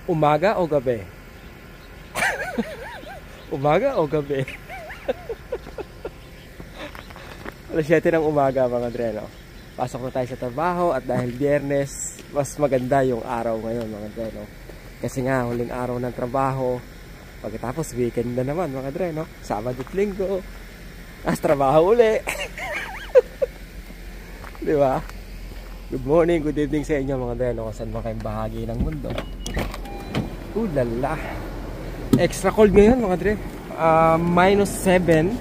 Umaga o gabi? Umaga o gabi? Alas 7 ng umaga mga dreno. Pasok na tayo sa trabaho at dahil Biyernes, mas maganda yung araw ngayon mga dreno. Kasi nga huling araw ng trabaho. Pagkatapos weekend na naman mga dreno. Sabado at Linggo. As trabaho uli. Di ba? Good morning, good evening sa inyo mga dreno. Kung saan man kayong bahagi ng mundo. Lala. Extra cold ngayon mga dre. -7.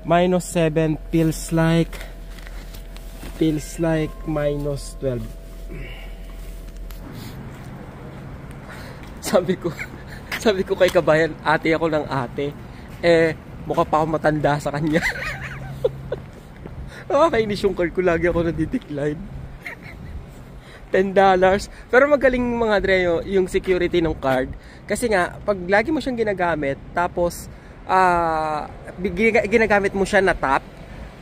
-7 feels like -12. Sabi ko kay kabayan, ate ako ng ate. Mukha pa ako matanda sa kanya. Nakakainis yung card ko, lagi ako nadidecline. $10. Pero magaling mga dre yung security ng card. Kasi nga, pag lagi mo siyang ginagamit, tapos ginagamit mo siya na tap,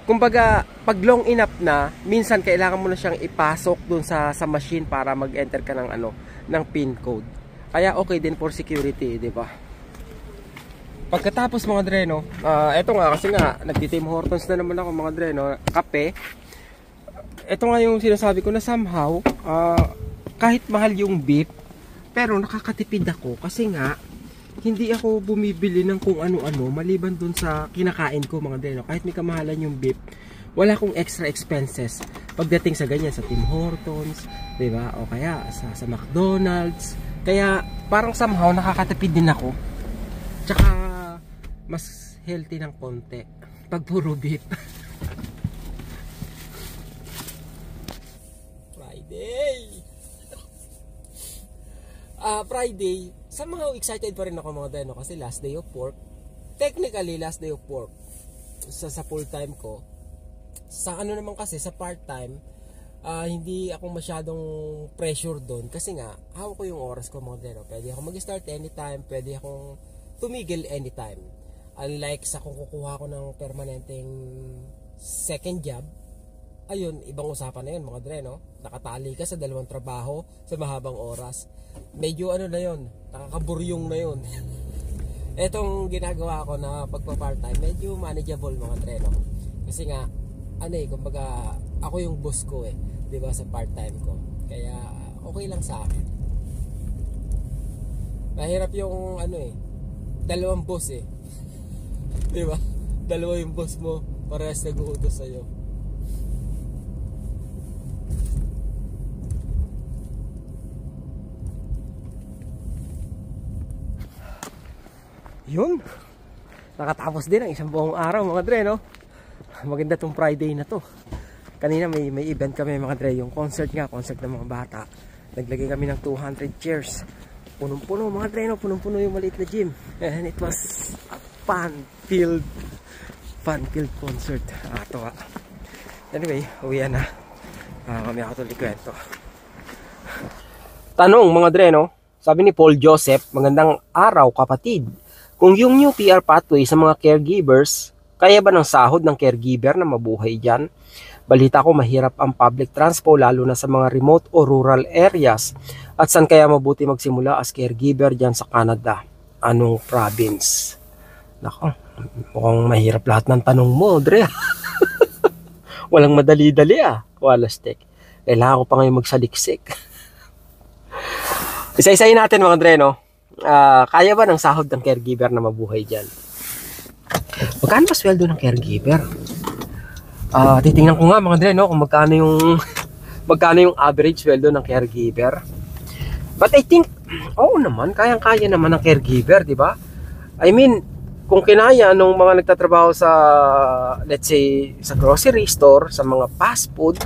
kumbaga, pag long enough na, minsan kailangan mo na siyang ipasok dun sa machine para mag-enter ka ng PIN code. Kaya okay din for security, di ba? Pagkatapos mga dre, eto nga, kasi nga, nagti-Tim Hortons na naman ako mga dre, kape. Ito nga yung sinasabi ko na somehow, kahit mahal yung beef, pero nakakatipid ako kasi nga, hindi ako bumibili ng kung ano-ano maliban dun sa kinakain ko mga dreno. Kahit may kamahalan yung beef, wala akong extra expenses pagdating sa ganyan, sa Tim Hortons, diba? O kaya sa McDonald's. Kaya parang somehow nakakatipid din ako. Tsaka mas healthy ng konti pag puro beef. Friday, somehow excited pa rin ako mga dreno kasi last day of work. Technically, last day of work sa full time ko. Sa ano naman kasi, sa part time, hindi ako masyadong pressure doon kasi nga, hawak ko yung oras ko mga dreno. Pwede ako mag-start anytime, pwede akong tumigil anytime. Unlike sa kung kukuha ko ng permanenteng second job, ayun, ibang usapan na yun mga dre, nakatali ka sa dalawang trabaho sa mahabang oras. Medyo ano na yun, nakakaburyong na yun. Etong ginagawa ko na pagpa-part-time, medyo manageable mga dre, kasi nga, kumbaga, ako yung boss ko diba, sa part-time ko. Kaya, okay lang sa akin. Mahirap yung dalawang boss diba? Dalawa yung boss mo, parehas nag-uutos sa'yo. Yun, nakatapos din ang isang buong araw mga dre, maganda tong Friday na to. Kanina may event kami mga dre, yung concert ng mga bata. Naglagay kami ng 200 chairs, punong-puno mga dre, punong-puno yung maliit na gym. And it was a fun-filled concert. Tuwa. Anyway, uwian na. Kami ako tuloy kwento. Tanong mga dre, sabi ni Paul Joseph, magandang araw kapatid. Kung yung new PR pathway sa mga caregivers, kaya ba ng sahod ng caregiver na mabuhay dyan? Balita ko mahirap ang public transport lalo na sa mga remote o rural areas. At saan kaya mabuti magsimula as caregiver dyan sa Canada? Anong province? Nako, mukhang mahirap lahat ng tanong mo, Dre. Walang madali-dali Walastek. Kailangan ko pa ngayon magsaliksik. Isa-isayin natin mga Dre, kaya ba ng sahod ng caregiver na mabuhay dyan? Magkano ba sweldo ng caregiver? Titingnan ko nga mga dre, kung magkano yung average sweldo ng caregiver. But I think, naman, kayang-kaya naman ng caregiver, di ba? I mean, kung kinaya nung mga nagtatrabaho sa, let's say, sa grocery store, sa mga fast food,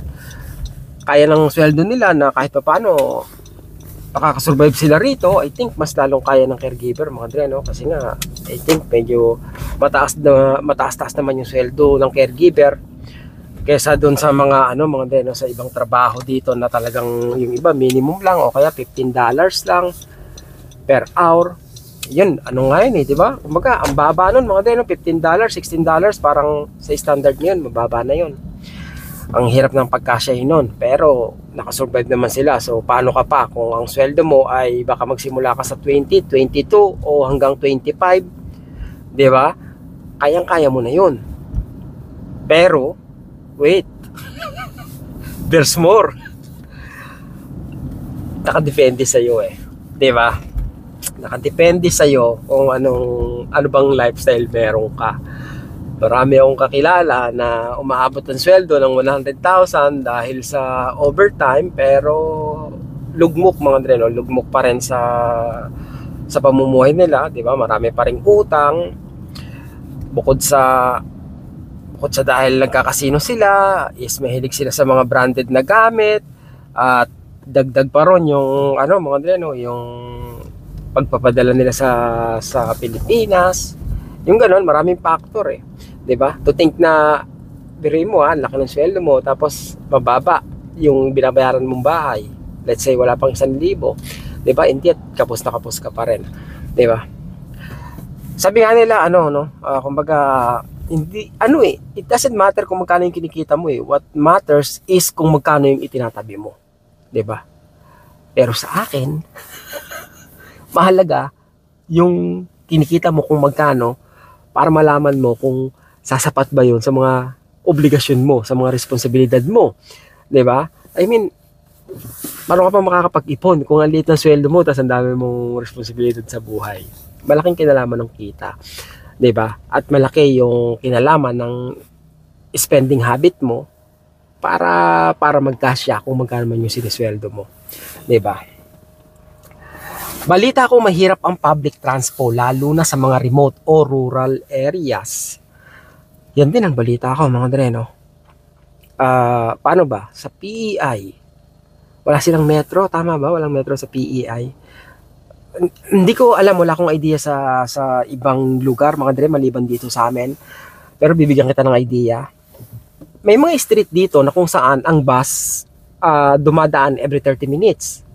kaya ng sweldo nila na kahit pa paano makakasurvive sila rito, I think mas lalong kaya ng caregiver mga dre, kasi nga I think medyo mataas naman yung sweldo ng caregiver kaysa doon sa mga mga dre, sa ibang trabaho dito na talagang yung iba minimum lang o kaya $15 lang per hour. Yun, nga yun di ba? Kumbaga, ang baba nun mga dre, $15, $16, parang sa standard ngayon, mababa na yun. Ang hirap ng pagkasyahin nun. Pero nakasurvive naman sila. So paano ka pa kung ang sweldo mo ay baka magsimula ka sa 20, 22 o hanggang 25, 'di ba? Kayang-kaya mo na 'yun. Pero wait. There's more. Nakadepende sa iyo eh. 'Di ba? Nakadepende sa iyo kung ano bang lifestyle meron ka. Marami akong kakilala na umaabot ng sweldo ng 100,000 dahil sa overtime, pero lugmok mga dre, no? Lugmok pa rin sa pamumuhay nila, 'di ba? Marami pa ring utang. Bukod sa dahil nagkakasino sila, is mahilig sila sa mga branded na gamit, at dagdag pa ron yung mga dre, no? Yung pagpapadala nila sa Pilipinas. Yung ganon, maraming factor eh. 'Di ba? To think na biruin mo laki ng sweldo mo tapos mababa yung binabayaran mong bahay. Let's say wala pang 1,000, 'di ba? Hindi, kapos na kapos ka pa rin. 'Di ba? Sabi nga nila kumbaga hindi it doesn't matter kung magkano yung kinikita mo eh. What matters is kung magkano yung itinatabi mo. 'Di ba? Pero sa akin mahalaga yung kinikita mo kung magkano para malaman mo kung sasapat ba yun sa mga obligasyon mo, sa mga responsibilidad mo. 'Di ba? I mean, paano ka pa makakapag-ipon kung ang liit ng sweldo mo tapos ang dami mong responsibilidad sa buhay? Malaking kinalaman ng kita. 'Di ba? At malaki yung kinalaman ng spending habit mo para magkasya kung magkano man yung sinisweldo mo. 'Di ba? Balita ko mahirap ang public transport lalo na sa mga remote o rural areas. Yan din ang balita ko mga dre, no? Paano ba? Sa PEI, wala silang metro, tama ba? Walang metro sa PEI. Hindi ko alam, wala akong idea sa ibang lugar mga dre, maliban dito sa amin. Pero bibigyan kita ng idea. May mga street dito na kung saan ang bus dumadaan every 30 minutes.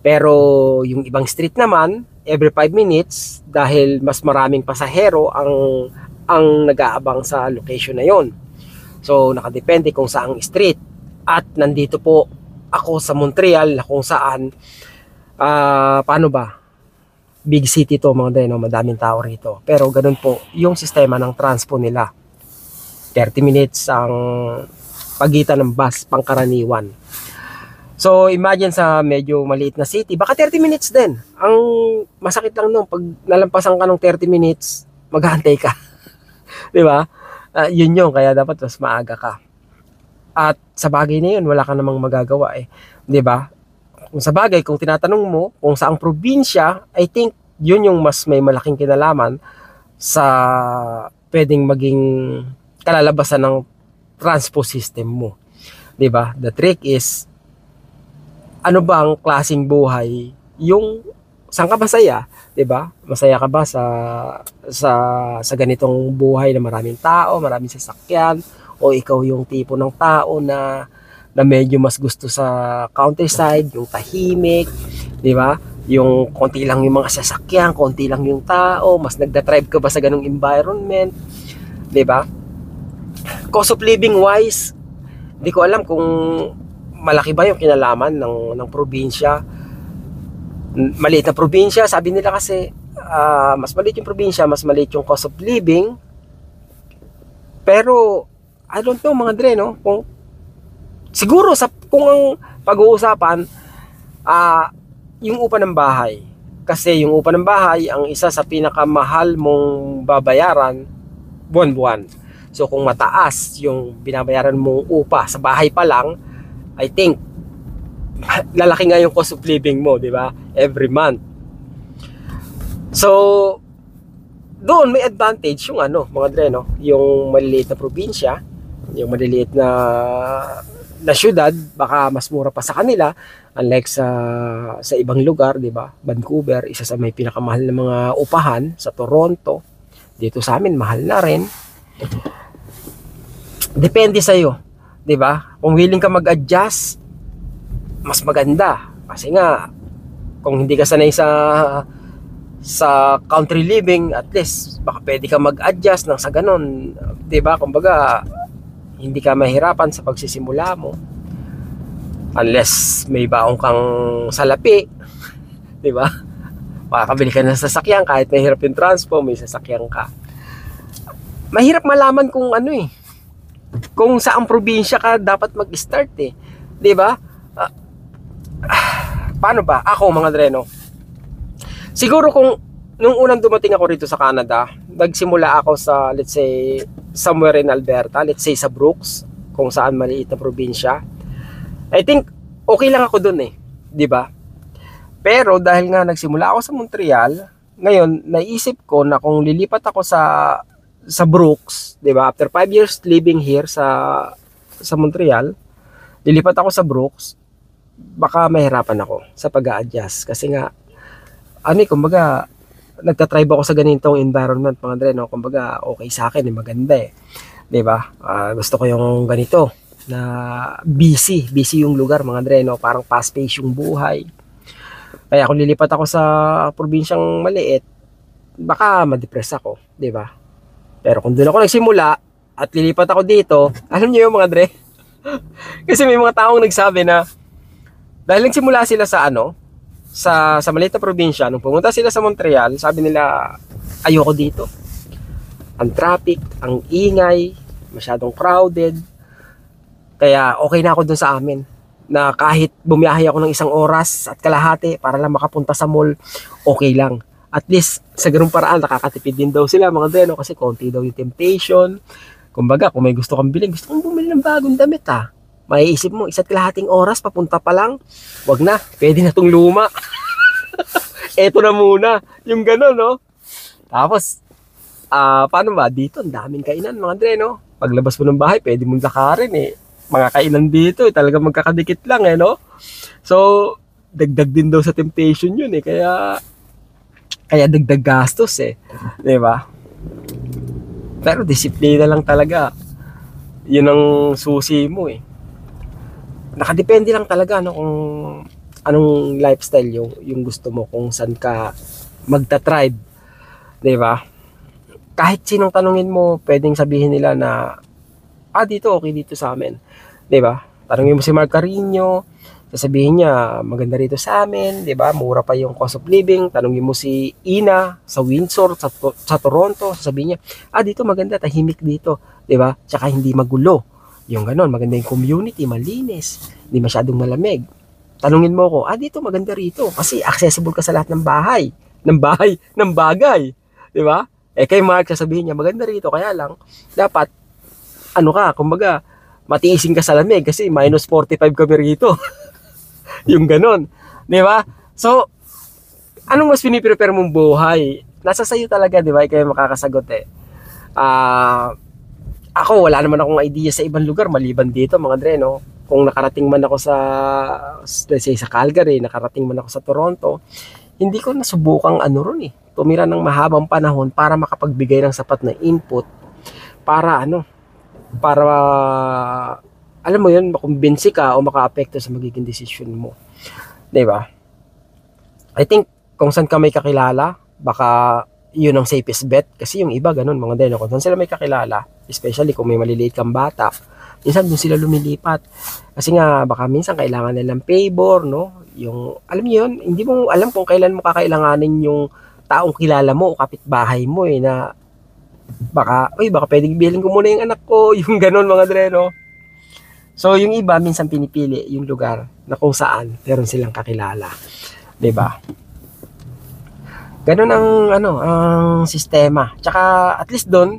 Pero yung ibang street naman, every 5 minutes, dahil mas maraming pasahero ang nag-aabang sa location na yon. So nakadepende kung saang street. At nandito po ako sa Montreal na kung saan paano ba, big city to mga dre, no? Madaming tao rito, pero ganun po yung sistema ng transpo nila. 30 minutes ang pagitan ng bus pangkaraniwan. So imagine sa medyo maliit na city, baka 30 minutes din. Ang masakit lang nung pag nalampasan ka ng 30 minutes, maghahantay ka. 'Di ba? Yun yung kaya dapat mas maaga ka. At sa bagay na yun, wala ka namang magagawa eh. 'Di ba? Kung sa bagay, kung tinatanong mo kung saang probinsya, I think yun yung mas may malaking kinalaman sa pwedeng maging kalalabasan ng transpo system mo. 'Di ba? The trick is, ano ba ang klaseng buhay yung saan ka masaya, 'di ba? Masaya ka ba sa ganitong buhay na maraming tao, maraming sasakyan, o ikaw yung tipo ng tao na medyo mas gusto sa countryside, yung tahimik, 'di ba? Yung konti lang yung mga sasakyan, konti lang yung tao, mas nagda-drive ka ba sa ganung environment, 'di ba? Cost of living wise, hindi ko alam kung malaki ba yung kinalaman ng probinsya. Maliit na probinsya, sabi nila kasi mas maliit yung probinsya, mas maliit yung cost of living. Pero I don't know mga dre, no? Kung siguro kung ang pag-uusapan yung upa ng bahay. Kasi yung upa ng bahay ang isa sa pinakamahal mong babayaran buwan-buwan. So kung mataas yung binabayaran mong upa sa bahay pa lang, I think lalaki nga yung cost of living mo, di ba? Every month. So doon may advantage yung mga dre, no? Yung maliliit na probinsya, yung maliliit na syudad, baka mas mura pa sa kanila, unlike sa ibang lugar, di ba? Vancouver, isa sa may pinakamahal na mga upahan. Sa Toronto, dito sa amin mahal na rin. Depende sa iyo, di ba? Kung willing ka mag-adjust, mas maganda. Kasi nga, kung hindi ka sanay sa country living, at least baka pwede ka mag-adjust nang sa ganun, 'di ba? Kumbaga hindi ka mahirapan sa pagsisimula mo. Unless may baong kang salapi, di ba? Makakabili ka ng sasakyan kahit mahirap yung transpo, may sasakyan ka. Mahirap malaman kung ano kung saang probinsya ka dapat mag-start di ba? Paano ba? Ako mga dreno, siguro kung nung unang dumating ako rito sa Canada, nagsimula ako sa, let's say, somewhere in Alberta, let's say sa Brooks, kung saan maliit na probinsya. I think okay lang ako dun di ba? Pero dahil nga nagsimula ako sa Montreal, ngayon naisip ko na kung lilipat ako sa Brooks, di ba? After 5 years living here sa Montreal, lilipat ako sa Brooks, baka mahirapan ako sa pag-a-adjust kasi nga kumbaga nagtatribe ako sa ganitong environment mga Dre, no? Kumbaga okay sa akin, maganda di ba? Gusto ko yung ganito na busy yung lugar mga Dre, no? Parang fast pace yung buhay. Kaya kung lilipat ako sa probinsyang maliit, baka ma-depress ako, di ba? Pero kung doon ako nagsimula at lilipat ako dito, alam niyo yung mga Dre, kasi may mga taong nagsabi na dahil nagsimula sila sa maliit na probinsya, nung pumunta sila sa Montreal, sabi nila, ayoko dito. Ang traffic, ang ingay, masyadong crowded. Kaya okay na ako dun sa amin. Na kahit bumiyahe ako ng 1 oras at kalahati para lang makapunta sa mall, okay lang. At least, sa ganung paraan, nakakatipid din daw sila mga dreno kasi konti daw yung temptation. Kumbaga, kung may gusto kang bilhin, gusto kong bumili ng bagong damit maiisip mo, 1 kalahating oras, papunta pa lang. Wag na, pwede na tong luma. Eto na muna. Yung gano'n, no? Tapos, paano ba? Dito, ang daming kainan, mga Dre, no? Paglabas mo ng bahay, pwede mong lakarin, Mga kainan dito, talagang magkakadikit lang, no? So, dagdag din daw sa temptation yun, Kaya dagdag gastos, Di ba? Pero disiplina lang talaga. Yun ang susi mo, Nakadepende lang talaga kung anong lifestyle yung gusto mo, kung saan ka magta-tribe, 'di ba? Kahit sinong tanungin mo, pwedeng sabihin nila na dito okay dito sa amin, 'di ba? Tanungin mo si Mark Carino, sasabihin niya maganda rito sa amin, 'di ba? Mura pa yung cost of living. Tanungin mo si Ina sa Windsor, sa Toronto, sasabihin niya, dito maganda, tahimik dito, 'di ba? Tsaka hindi magulo. Yung ganon, maganda yung community, malinis, hindi masyadong malamig. Tanungin mo ko, dito maganda rito kasi accessible ka sa lahat ng bagay, di ba? Kay Mark sasabihin niya, maganda rito, kaya lang, dapat, kumbaga, matiisin ka sa lamig kasi minus 45 kami rito. Yung ganon, di ba? So, anong mas piniprepare mong buhay? Nasa sayo talaga, di ba? Ikaw yung makakasagot Ako, wala naman akong idea sa ibang lugar maliban dito mga Dre, no? Kung nakarating man ako let's say sa Calgary, nakarating man ako sa Toronto, hindi ko nasubukang tumira ng mahabang panahon para makapagbigay ng sapat na input para alam mo yun, makumbinsi ka o makaapekto sa magiging decision mo. 'Di ba? I think kung saan ka may kakilala, baka yun ang safest bet kasi yung iba ganun mga Dre, no? Kung saan sila may kakilala, especially kung may maliliit kang bata, minsan doon sila lumilipat kasi nga baka minsan kailangan nilang favor, no? Yung alam niyo yun, hindi mo alam kung kailan mo kakailanganin yung taong kilala mo o kapitbahay mo na baka pwedeng bilhin ko muna yung anak ko, yung ganun mga Dre, no? So yung iba minsan pinipili yung lugar na kung saan meron silang kakilala, 'di ba? Ganun ang sistema. Tsaka at least doon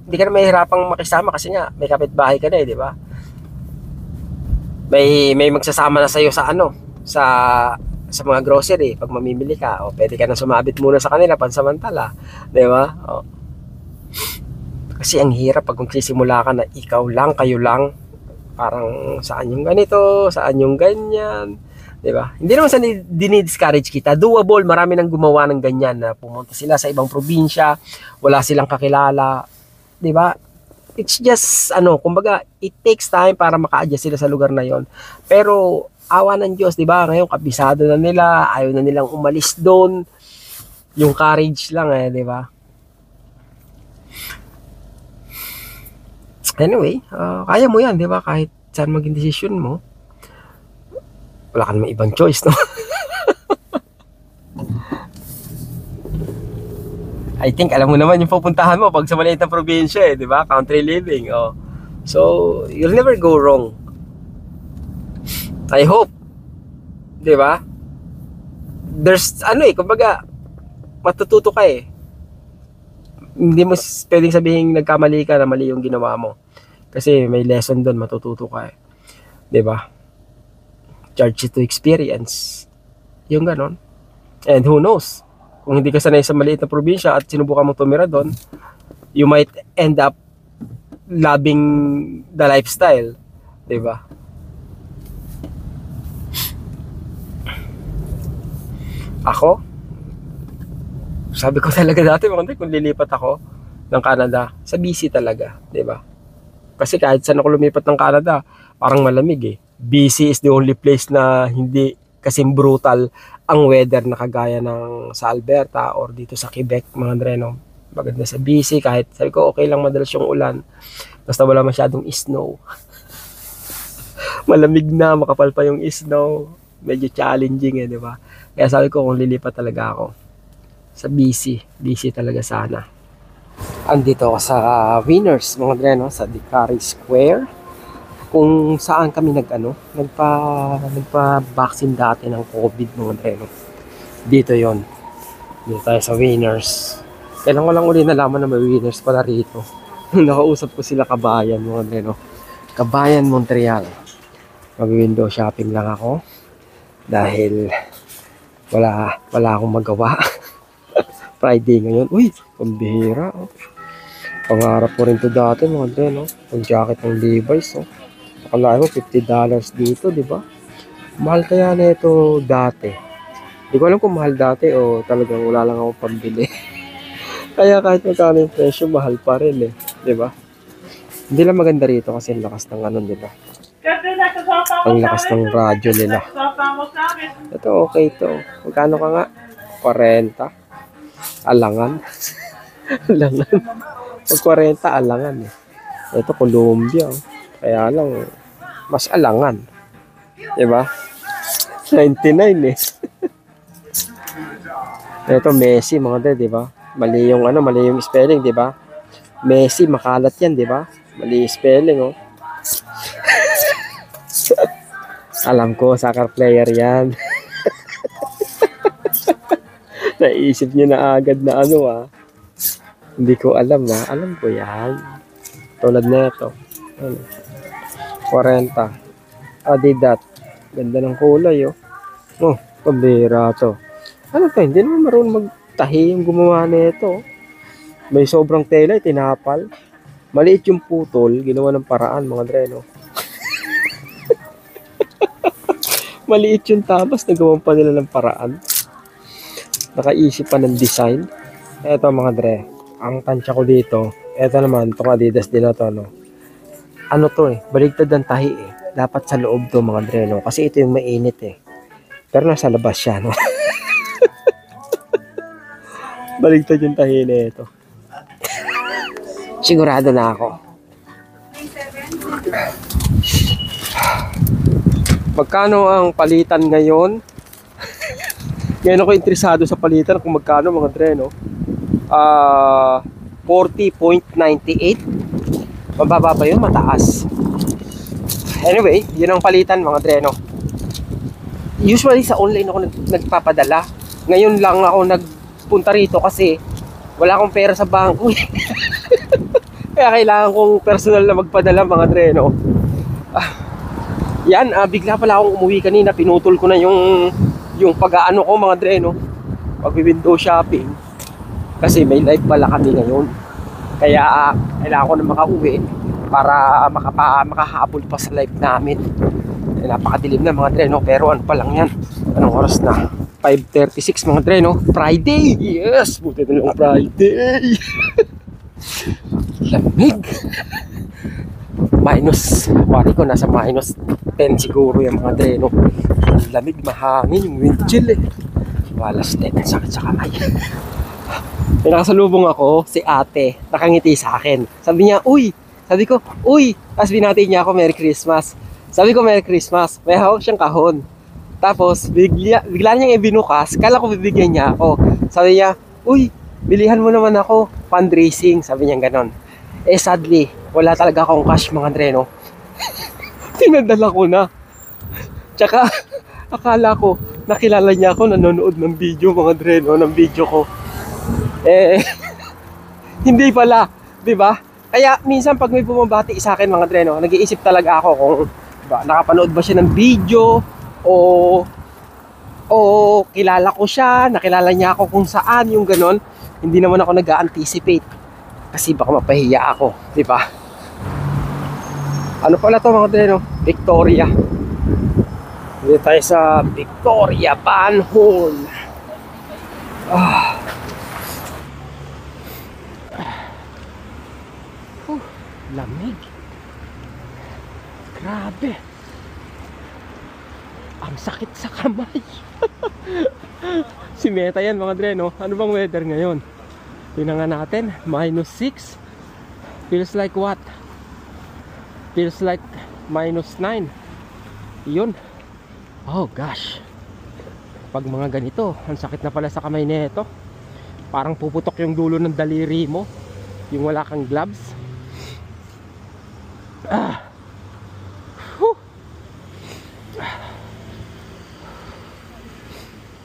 hindi ka na mahihirapang makisama kasi nga may kapitbahay ka na, di ba? May magsasama na sa iyo sa mga grocery pag mamimili ka, o pwede ka na sumabit muna sa kanila pansamantala, di ba? Kasi ang hirap pag magsisimula ka na ikaw lang, kayo lang, parang saan yung ganito, saan yung ganyan, di ba? Hindi naman sa dinidiscourage kita, doable, marami nang gumawa ng ganyan na pumunta sila sa ibang probinsya, wala silang kakilala, di ba? It's just kumbaga it takes time para maka-adjust sila sa lugar na yon. Pero awa ng Diyos, di ba? Ngayon kabisado na nila, ayaw na nilang umalis doon. Yung courage lang di ba? Anyway, kaya mo yan, di ba? Kahit saan maging desisyon mo, wala ka naman ibang choice, no? I think alam mo naman yung pupuntahan mo pag sa maliit na probinsya, di ba? Country living, oh. So, you'll never go wrong. I hope. Di ba? There's, kumbaga, matututo ka eh. Hindi mo pwedeng sabihin nagkamali ka na mali yung ginawa mo. Kasi may lesson doon, matututo ka eh. Di ba? Charge it to experience. Yung ganon. And who knows? Kung hindi ka sanay sa maliit na probinsya at sinubukan mo tumira doon, you might end up loving the lifestyle. Diba? Ako, sabi ko talaga dati, kung lilipat ako ng Canada, sa BC talaga. Diba? Kasi kahit saan ako lumipat ng Canada, parang malamig eh. BC is the only place na hindi kasing brutal ang weather na kagaya ng sa Alberta or dito sa Quebec, mga dreno. Maganda sa BC, kahit sabi ko okay lang madalas yung ulan, basta wala masyadong snow. Malamig na, makapal pa yung snow, medyo challenging eh, di ba? Kaya sabi ko kung lilipat talaga ako sa BC talaga sana. Andito ako sa Winners, mga dreno, sa Dicari Square, kung saan kami nagpa-vaccine dati ng COVID, mga dreno. Dito yon. Dito tayo sa Winners. Kailan ko lang uli nalaman na may Winners pala rito. Nakausap ko sila Kabayan, mga dreno. Kabayan, Montreal. Mag-window shopping lang ako dahil wala akong magawa. Friday ngayon. Uy, pambihira. Oh. Pangarap ko rin to dati, mga dreno. Pag jacket ng Levi's, oh. Akala ko $50 dito, di ba? Mahal kaya na ito dati. Hindi ko alam kung mahal dati o talagang wala lang akong pambili. Kaya kahit magkano yung presyo, mahal pa rin eh. Di ba? Hindi lang maganda rito kasi ang lakas ng di ba? Ang lakas ng radyo nila. Ito okay ito. Magkano ka nga? 40. Alangan. Alangan. Pag 40, alangan eh. Ito Columbia. Kaya lang, mas alangan. Diba? 99 eh. Ito Messi, mga de, diba? Mali yung spelling, diba? Messi, makalat yan, diba? Mali yung spelling, oh. Alam ko, soccer player yan. Naisip niyo na agad na Hindi ko alam Alam ko yan. Tulad na ito. 40. Adidas. Ganda ng kulay, oh. Oh, pambira to. Hindi naman marunong magtahi yung gumawa nito. May sobrang tela, tinapal. Maliit yung putol, ginawa ng paraan, mga dreno. Maliit yung tabas, nagawan pa nila ng paraan. Nakaisip pa ng design. Eto, mga dre, ang tansya ko dito, eto naman, itong Adidas din na to, baligtad ang tahi eh. Dapat sa loob to, mga dre, kasi ito yung mainit eh. Pero nasa labas siya, no? Baligtad yung tahi na ito. Sigurado na ako. Magkano ang palitan ngayon? Ngayon ako interesado sa palitan kung magkano, mga dre, 40.98. Mababa ba yun? Mataas. Anyway, yun ang palitan, mga dre, Usually sa online ako nagpapadala. Ngayon lang ako nagpunta rito kasi wala akong pera sa bangko. Kaya kailangan kong personal na magpadala, mga dre, Yan, bigla pala akong umuwi kanina. Pinutol ko na yung pag-aano ko, mga dre, pag-window shopping. Kasi may live pala kami ngayon. Kaya kailangan ko na makauwi para makahabol pa sa live namin. Napakadilim na, mga dre, pero ano pa lang yan. Anong oras na? 5:36, mga dre, Friday! Yes! Buti na lang Friday! Lamig! Wari ko nasa minus 10 siguro yung mga dre, Lamig, mahangin, yung wind chill eh. Walas 10, sakit sa kamay. May nakasalubong ako, si ate, nakangiti sa akin. Sabi niya, uy, Sabi ko, uy! Tapos binati niya ako, Merry Christmas. Sabi ko, Merry Christmas. May hawak siyang kahon. Tapos, bigla niyang ibinukas. Kala ko bibigyan niya ako. Sabi niya, uy, bilihan mo naman ako. Fundraising. Sabi niya ganon. Eh, sadly, wala talaga akong cash, mga Andre, no? Tinadala ko na. Tsaka, akala ko, nakilala niya ako, nanonood ng video, mga Andre, no? Ng video ko. Eh, hindi pala. Diba? Kaya, minsan, pag may bumabati sa akin, mga Andre, no? Nag-iisip talaga ako kung diba, nakapanood ba siya ng video, o kilala ko siya, nakilala niya ako kung saan, yung ganon. Hindi naman ako nag-anticipate kasi baka mapahiya ako, di ba? Ano pala to, mga dreno? Victoria. Dito tayo sa Victoria Banhole. Lamig. Grabe. Ang sakit sa kamay. Si Meta yan, mga Dre, no? Ano bang weather ngayon? Tingnan nga natin, -6. Feels like what? Feels like -9. Yun. Oh gosh. Pag mga ganito, ang sakit na pala sa kamay nito. Parang puputok yung dulo ng daliri mo. Yung wala kang gloves.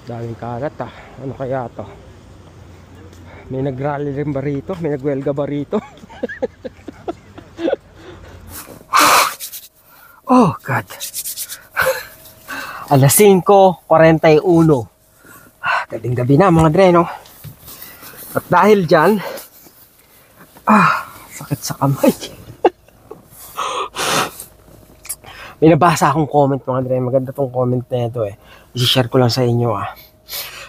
Daming karat ah. Ano kaya to? May nag-rally rin ba rito? May nagwelga ba rito? Oh God. Alas 5:41. Gabing gabi na, mga Dre, no? At dahil dyan, sakit sa kamay. May nabasa akong comment, mga Dre. Maganda tong comment na ito eh. I-share ko lang sa inyo ah.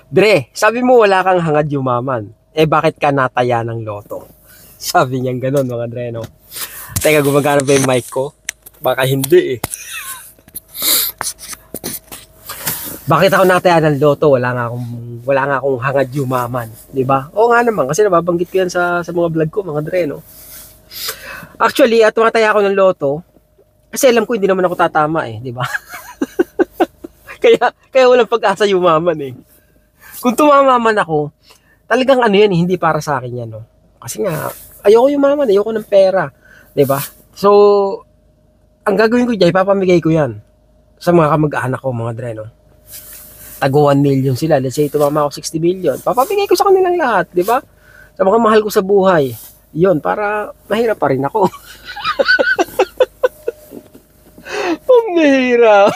Dre, sabi mo wala kang hangad yumaman. Eh bakit ka nataya ng loto? Sabi niya ganon, mga Dre, no? Teka, gumagana ba yung mic ko? Baka hindi eh. Bakit ako nataya ng loto? Wala nga akong hangad yumaman, 'di ba? Oo nga naman kasi nababanggit ko yan sa mga vlog ko, mga Dre, no? Actually, tumataya ako ng loto kasi alam ko hindi naman ako tatama eh, 'di ba? kaya walang pag-asa yumaman eh. Kung tumama man ako, talagang ano yan, hindi para sa akin yan, no? Kasi nga, ayoko yumaman, ayoko ng pera, 'di ba? So, ang gagawin ko diyan, ipapamigay ko yan sa mga kamag-anak ko, mga Dre, no? Tago 1 million sila, let's say tumama ako 60 million, papamigay ko sa kanilang lahat, 'di ba? Sa mga mahal ko sa buhay. 'Yon, para mahirap pa rin ako. Pamihira.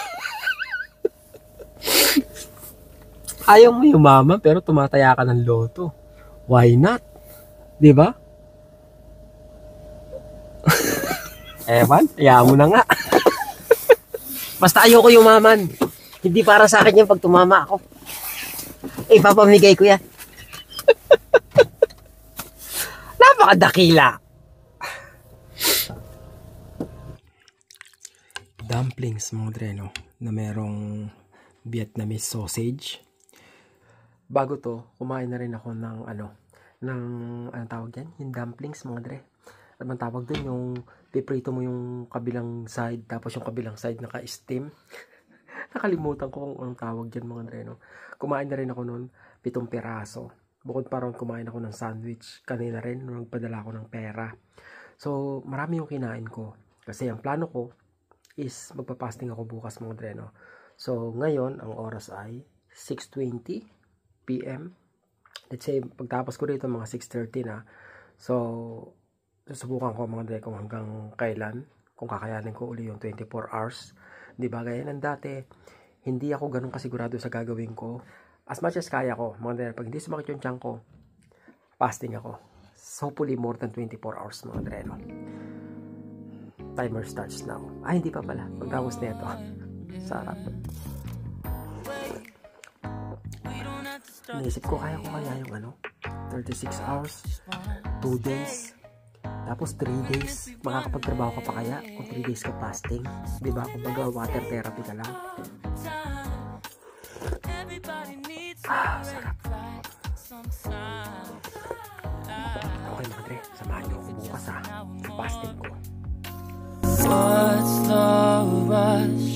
Ayaw mo yumaman pero tumataya ka ng loto. Why not? 'Di ba? Ewan, kaya mo na nga. Basta ayoko yumaman. Hindi para sa akin yan pag tumama ako. Eh, papamigay ko yan. Napakadakila. Dumplings, mga Dre, no? Na merong Vietnamese sausage. Bago to, kumain na rin ako ng anong tawag yan? Yung dumplings, mga Dre. Ano bang tawag dun? Yung piprito mo yung kabilang side, tapos yung kabilang side naka-steam. Nakalimutan ko kung anong tawag dyan, mga Dre, no? Kumain na rin ako nun, 7 piraso. Bukod pa ron, kumain ako ng sandwich. Kanina rin, nung nagpadala ako ng pera. So, marami yung kinain ko. Kasi ang plano ko is magpa-fasting ako bukas, mga Dre, no? So, ngayon, ang oras ay 6:20 PM. Let's say, pagtapos ko dito, mga 6:30 na. So, susubukan ko, mga Dre, kung hanggang kailan, kung kakayanin ko uli yung 24 hours. Di ba, gaya ng dati, hindi ako ganun kasigurado sa gagawin ko. As much as kaya ko, mga Dre, pag hindi sumakit yung tiyan ko, fasting ako. So, hopefully more than 24 hours, mga Dre, no? Timer starts now. Hindi pa pala. Pagtapos nito. Sarap. Naisip ko, kaya yung 36 hours, 2 days, tapos 3 days, makakapagtrabaho ka pa kaya kung 3 days ka fasting, di ba? Kumbaga water therapy ka lang. Sarap. Okay mga Dre, samahan niyo ako bukas ha. Fasting ko. What's the rush?